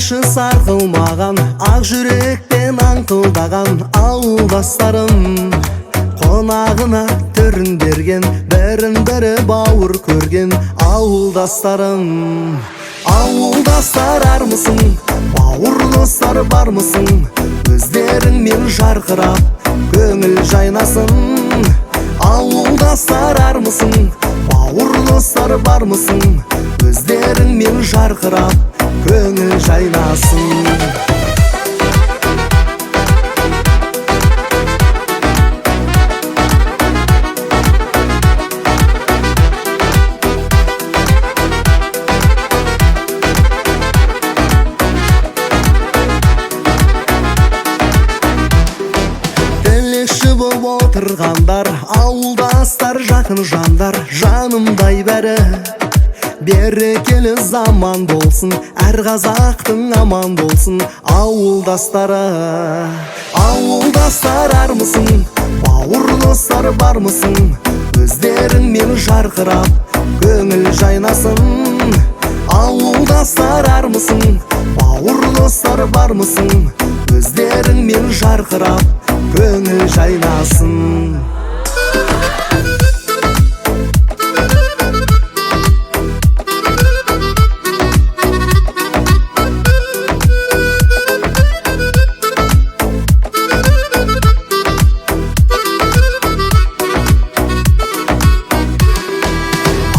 башы сарқылмаған, ақ жүрекпен аңқылдаған ауылдастарым, қонағына түрін берген, бірін-бірі бауыр көрген ауылдастарым. Ауылдастар армысың, бауыр достар бармысың, өздеріңмен жарқырап көңіл жайнасын. Ауылдастар армысың, бауыр достар бармысың, өздеріңмен жарқырап көңіл жайнасын. Болып отырғандар, ауылдастар жақын жандар, жанымдай бәрі. Берекелі заман болсын, әр қазақтың аман болсын ауылдастары. Ауылдастар армысың, бауыр достар бармысың, өздеріңмен жарқырап көңіл жайнасын. Ауылдастар армысың, бауыр достар бармысың, өздеріңмен жарқырап көңіл жайнасын.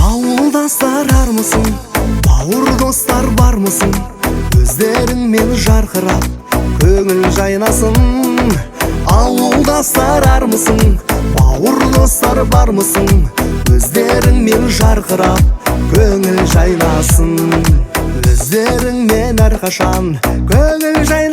Ауылдастар армысың, бауыр достар бармысың, өздеріңмен жарқырап көңіл жайнасын. Ауылдастар армысың, бауыр достар бармысың, өздеріңмен жарқырап көңіл жайнасын. Өздеріңмен әрқашан көңіл жайнасын.